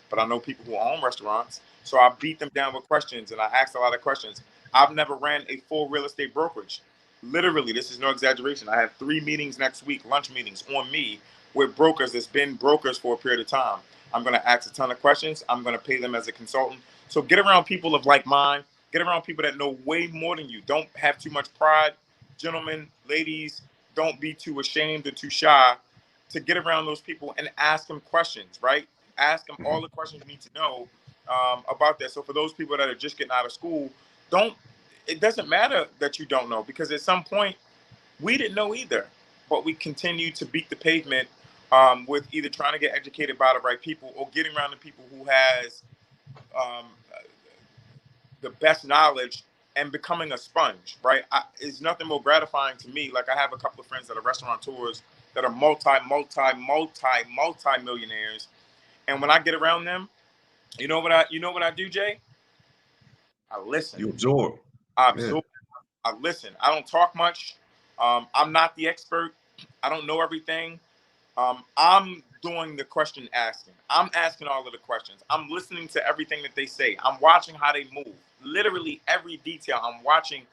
[SPEAKER 2] but I know people who own restaurants. So I beat them down with questions and I asked a lot of questions. I've never ran a full real estate brokerage. Literally, this is no exaggeration. I have 3 meetings next week, lunch meetings on me with brokers that's been brokers for a period of time. I'm going to ask a ton of questions. I'm going to pay them as a consultant. So get around people of like mind. Get around people that know way more than you. Don't have too much pride. Gentlemen, ladies, don't be too ashamed or too shy to get around those people and ask them questions, right? Ask them all
[SPEAKER 1] Mhm.
[SPEAKER 2] the questions you need to know about that. So for those people that are just getting out of school, don't. It doesn't matter that you don't know, because at some point we didn't know either, but we continue to beat the pavement with either trying to get educated by the right people or getting around the people who has um, the best knowledge and becoming a sponge, right? It's nothing more gratifying to me. Like, I have a couple of friends that are restaurateurs that are multi millionaires, and when I get around them, you know what I do, Jay? I listen.
[SPEAKER 1] You absorb.
[SPEAKER 2] I
[SPEAKER 1] Yeah.
[SPEAKER 2] absorb. I listen. I don't talk much. I'm not the expert. I don't know everything. I'm doing the question asking. I'm asking all of the questions. I'm listening to everything that they say. I'm watching how they move. Literally every detail. I'm watching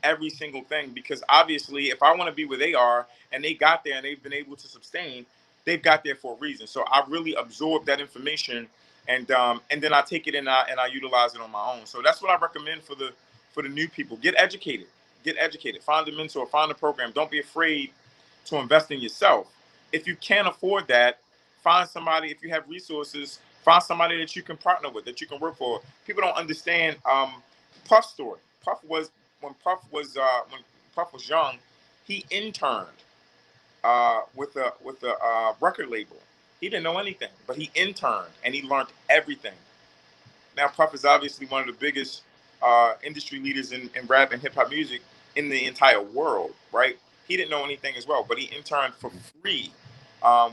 [SPEAKER 2] every single thing, because obviously, if I want to be where they are and they got there and they've been able to sustain, they've got there for a reason. So I really absorb that information, and then I take it and I utilize it on my own. So that's what I recommend for the new people. Get educated. Get educated. Find a mentor. Find a program. Don't be afraid to invest in yourself. If you can't afford that, find somebody. If you have resources, find somebody that you can partner with, that you can work for. People don't understand Puff's story. When Puff was young, he interned with a record label. He didn't know anything, but he interned and he learned everything. Now, Puff is obviously one of the biggest industry leaders in rap and hip hop music in the entire world, right? He didn't know anything as well, but he interned for free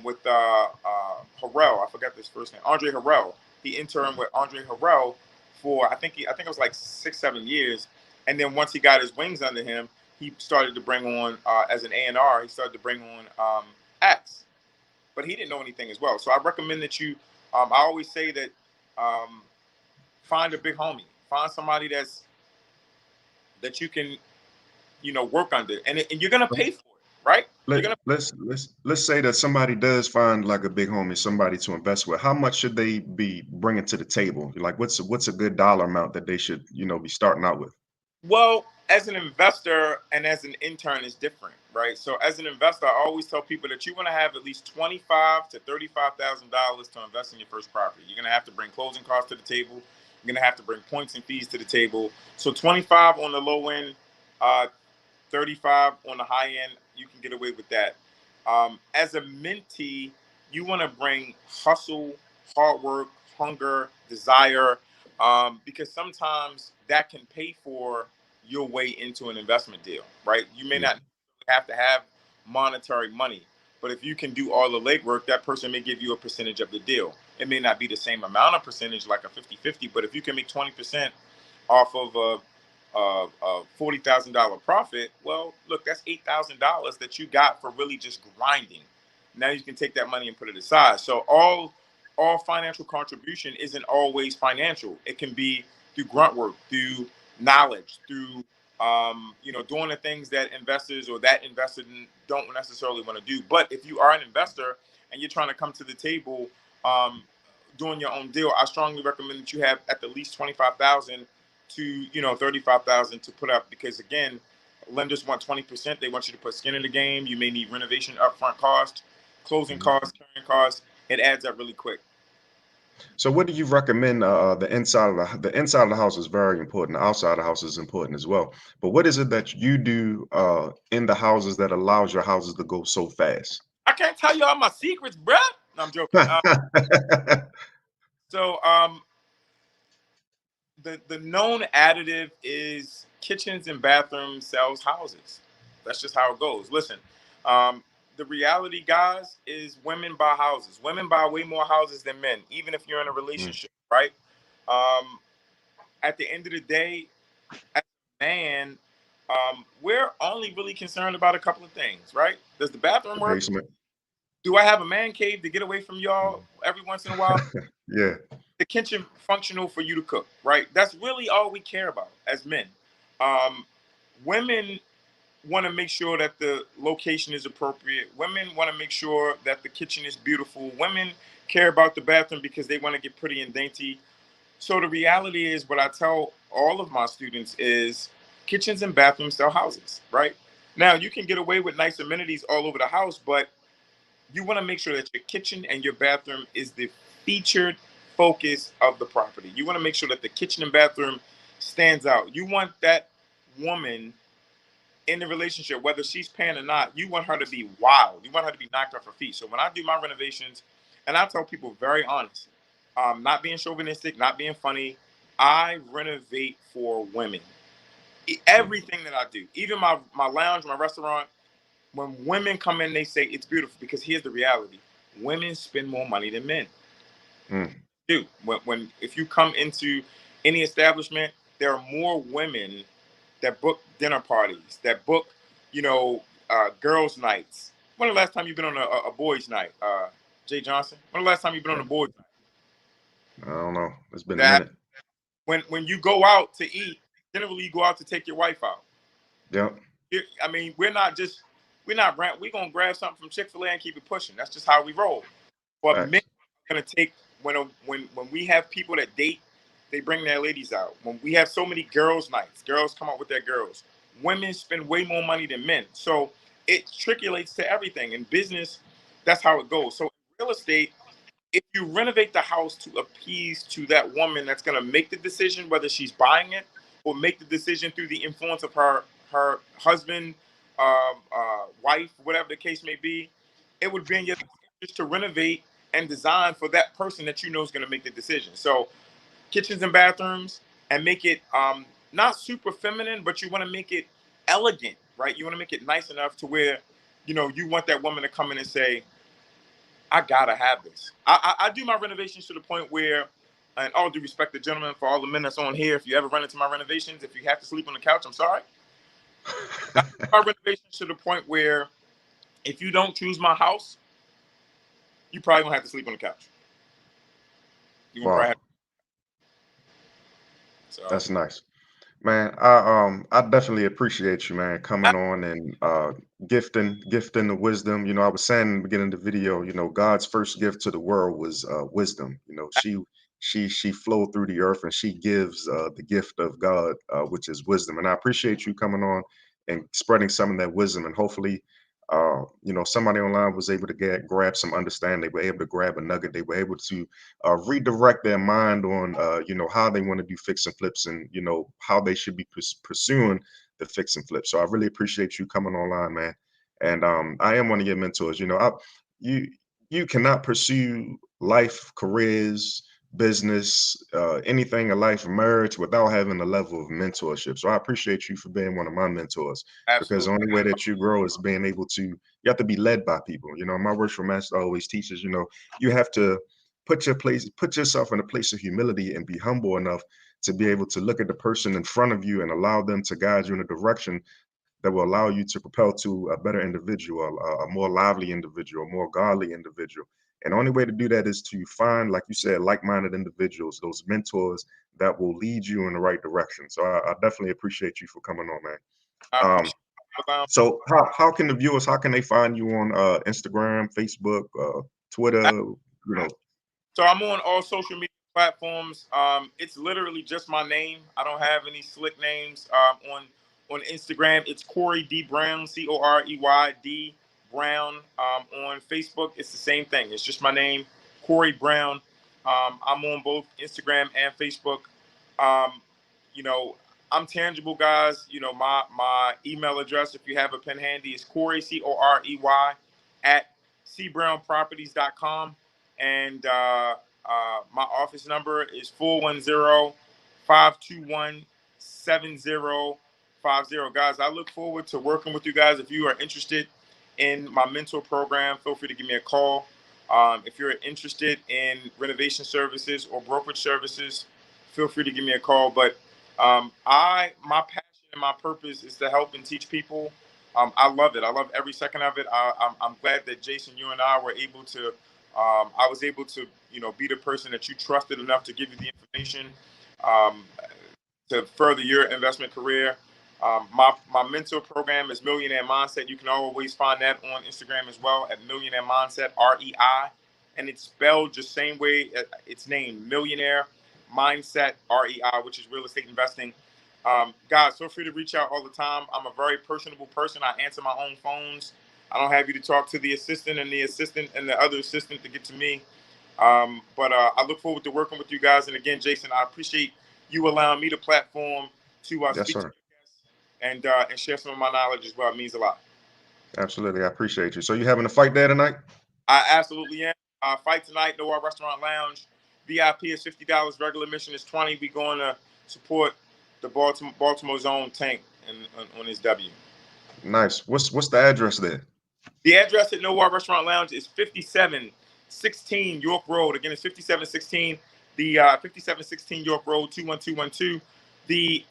[SPEAKER 2] with Harrell. I forgot this first name, Andre Harrell. He interned with Andre Harrell for I think it was like 6 7 years, and then once he got his wings under him, he started to bring on as an A&R. He started to bring on acts, but he didn't know anything as well. So I recommend that you. I always say that. Find a big homie. Find somebody that you can, work under, and you're gonna pay for it, right? You're
[SPEAKER 1] Let
[SPEAKER 2] gonna.
[SPEAKER 1] let's say that somebody does find like a big homie, somebody to invest with. How much should they be bringing to the table? Like, what's a good dollar amount that they should, be starting out with?
[SPEAKER 2] Well, as an investor and as an intern is different, right? So as an investor, I always tell people that you want to have at least $25,000 to $35,000 to invest in your first property. You're gonna have to bring closing costs to the table. You're gonna have to bring points and fees to the table. So 25 on the low end, uh, 35 on the high end, you can get away with that. As a mentee, you want to bring hustle, hard work, hunger, desire, because sometimes that can pay for your way into an investment deal, right? You may
[SPEAKER 1] Yeah.
[SPEAKER 2] not have to have monetary money, but if you can do all the legwork, that person may give you a percentage of the deal. It may not be the same amount of percentage, like a 50-50, but if you can make 20% off of a $40,000 profit, well, look, that's $8,000 that you got for really just grinding. Now you can take that money and put it aside. So all financial contribution isn't always financial. It can be through grunt work, through knowledge, through doing the things that investors or that investor don't necessarily want to do. But if you are an investor and you're trying to come to the table um, doing your own deal, I strongly recommend that you have at the least 25,000 to 35,000 to put up, because again, lenders want 20%. They want you to put skin in the game. You may need renovation upfront cost, closing
[SPEAKER 1] Mhm.
[SPEAKER 2] costs, carrying costs. It adds up really quick.
[SPEAKER 1] So, what do you recommend? The inside of the house is very important. The outside of the house is important as well. But what is it that you do in the houses that allows your houses to go so fast?
[SPEAKER 2] I can't tell you all my secrets, bruh. No, I'm joking. So the known additive is kitchens and bathrooms sells houses. That's just how it goes. Listen, um, the reality, guys, is women buy houses. Women buy way more houses than men, even if you're in a
[SPEAKER 1] Mm,
[SPEAKER 2] relationship, right? Um, at the end of the day, as a man, we're only really concerned about a couple of things, right? Does the bathroom
[SPEAKER 1] the
[SPEAKER 2] work?
[SPEAKER 1] basement.
[SPEAKER 2] Do I have a man cave to get away from y'all every once in a while?
[SPEAKER 1] Yeah.
[SPEAKER 2] The kitchen functional for you to cook, right? That's really all we care about as men. Um, Women want to make sure that the location is appropriate. Women want to make sure that the kitchen is beautiful. Women care about the bathroom because they want to get pretty and dainty. So the reality is, what I tell all of my students is kitchens and bathrooms sell houses, right? Now you can get away with nice amenities all over the house, but you want to make sure that your kitchen and your bathroom is the featured focus of the property. You want to make sure that the kitchen and bathroom stands out. You want that woman in the relationship, whether she's paying or not, you want her to be wild. You want her to be knocked off her feet. So when I do my renovations, and I tell people very honest, not being chauvinistic, not being funny, I renovate for women.
[SPEAKER 1] Mm,
[SPEAKER 2] Everything that I do, even my lounge, my restaurant, when women come in, they say it's beautiful because here's the reality: women spend more money than men
[SPEAKER 1] mm,
[SPEAKER 2] do. When if you come into any establishment, there are more women that book dinner parties, that book, girls' nights. When the last time you've been on a boys' night, Jay Johnson? When the last time you've been on
[SPEAKER 1] yeah.
[SPEAKER 2] a boys' night?
[SPEAKER 1] I don't know. It's been a
[SPEAKER 2] That
[SPEAKER 1] minute.
[SPEAKER 2] when you go out to eat, generally you go out to take your wife out.
[SPEAKER 1] Yep.
[SPEAKER 2] I mean, we're gonna grab something from Chick-fil-A and keep it pushing. That's just how we roll. But men
[SPEAKER 1] Facts.
[SPEAKER 2] are gonna take when we have people that date, they bring their ladies out. When we have so many girls' nights, girls come out with their girls. Women spend way more money than men, so it trickulates to everything. In business, that's how it goes. So in real estate, if you renovate the house to appease to that woman that's going to make the decision whether she's buying it or make the decision through the influence of her husband, wife, whatever the case may be, it would be in your interest to renovate and design for that person that you know is going to make the decision. So kitchens and bathrooms, and make it not super feminine, but you want to make it elegant, right? You want to make it nice enough to where you want that woman to come in and say, I gotta have this. I do my renovations to the point where, and all due respect to gentlemen, for all the men that's on here, if you ever run into my renovations, if you have to sleep on the couch, I'm sorry. I do my renovations to the point where if you don't choose my house, you probably gonna have to sleep on the couch. You gonna probably
[SPEAKER 1] Wow,
[SPEAKER 2] have so
[SPEAKER 1] that's nice. Man, I definitely appreciate you, man,
[SPEAKER 2] I,
[SPEAKER 1] coming on and gifting the wisdom. I was saying in the beginning of the video, God's first gift to the world was wisdom. She flowed through the earth and she gives the gift of God, which is wisdom. And I appreciate you coming on and spreading some of that wisdom. And hopefully, somebody online was able to grab some understanding. They were able to grab a nugget. They were able to redirect their mind on how they want to do fix and flips, and how they should be pursuing the fix and flip. So I really appreciate you coming online, man. And I am one of your mentors. You you cannot pursue life, careers, business, anything in life, marriage, without having a level of mentorship. So I appreciate you for being one of my mentors, because the
[SPEAKER 2] absolutely.
[SPEAKER 1] only way that you grow is being able to, you have to be led by people. My worship master always teaches, you have to put yourself in a place of humility and be humble enough to be able to look at the person in front of you and allow them to guide you in a direction that will allow you to propel to a better individual, a more lively individual, a more godly individual. And the only way to do that is to find, like you said, like-minded individuals, those mentors that will lead you in the right direction. So I definitely appreciate you for coming on, man.
[SPEAKER 2] I
[SPEAKER 1] Um,
[SPEAKER 2] appreciate you allowing
[SPEAKER 1] so how can the viewers, how can they find you on Instagram, Facebook, Twitter?
[SPEAKER 2] me.
[SPEAKER 1] You know,
[SPEAKER 2] So I'm on all social media platforms. It's literally just my name. I don't have any slick names. On Instagram, it's Corey D Brown, COREYD Brown. On Facebook, it's the same thing. It's just my name, Corey Brown. I'm on both Instagram and Facebook. Um, you know, I'm tangible, guys. My email address, if you have a pen handy, is Corey COREY at cbrownproperties.com. And my office number is 410-521-7050. Guys, I look forward to working with you guys. If you are interested in my mentor program, feel free to give me a call. If you're interested in renovation services or brokerage services, feel free to give me a call. But my passion and my purpose is to help and teach people. I love it. I love every second of it. I'm glad that Jason, you and I were able to. I was able to, be the person that you trusted enough to give you the information um, to further your investment career. My mentor program is Millionaire Mindset. You can always find that on Instagram as well at Millionaire Mindset, REI. And it's spelled just same way it's named, Millionaire Mindset, REI, which is real estate investing. Guys, feel free to reach out all the time. I'm a very personable person. I answer my own phones. I don't have you to talk to the assistant and the assistant and the other assistant to get to me. But I look forward to working with you guys. And again, Jason, I appreciate you allowing me the platform to
[SPEAKER 1] Yes,
[SPEAKER 2] speak to
[SPEAKER 1] sir.
[SPEAKER 2] your guests and share some of my knowledge as well. It means a lot.
[SPEAKER 1] Absolutely. I appreciate you. So you having a fight there tonight?
[SPEAKER 2] I absolutely am. Fight tonight, Noir Restaurant Lounge. VIP is $50. Regular admission is 20. We going to support the Baltimore Zone Tank on his W.
[SPEAKER 1] Nice. What's the address there?
[SPEAKER 2] The address at Noir Restaurant Lounge is 5716 York Road. Again, it's 5716. The 5716 York Road, 21212. The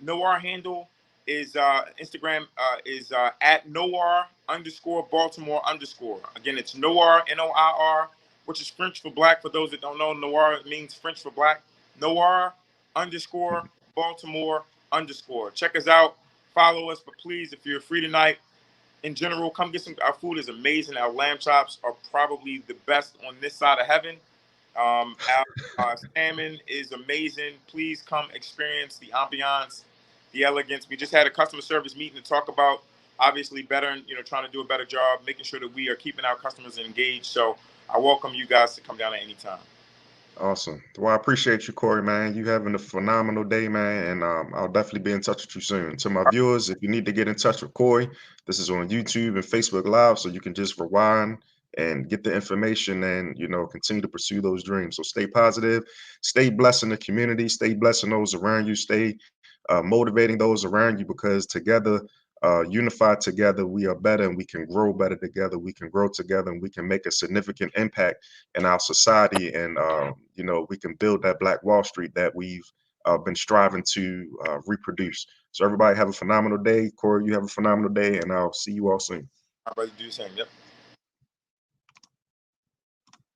[SPEAKER 2] Noir handle is Instagram is at Noir underscore Baltimore underscore. Again, it's Noir, Noir, which is French for black. For those that don't know, Noir means French for black. Noir underscore Baltimore underscore. Check us out. Follow us. But please, if you're free tonight, in general, come get some. Our food is amazing. Our lamb chops are probably the best on this side of heaven. Our salmon is amazing. Please come experience the ambiance, the elegance. We just had a customer service meeting to talk about obviously better, and trying to do a better job, making sure that we are keeping our customers engaged. So I welcome you guys to come down at any time.
[SPEAKER 1] Awesome. Well, I appreciate you, Corey, man. You having a phenomenal day, man, and I'll definitely be in touch with you soon. To my viewers, if you need to get in touch with Corey, this is on YouTube and Facebook Live, so you can just rewind and get the information and continue to pursue those dreams. So stay positive, stay blessed in the community, stay blessing those around you, stay motivating those around you because together, unified together, we are better and we can grow better together. We can grow together and we can make a significant impact in our society, and we can build that Black Wall Street that we've been striving to reproduce. So everybody have a phenomenal day. Corey, you have a phenomenal day, and I'll see you all soon.
[SPEAKER 2] I'd rather do the same. Yep.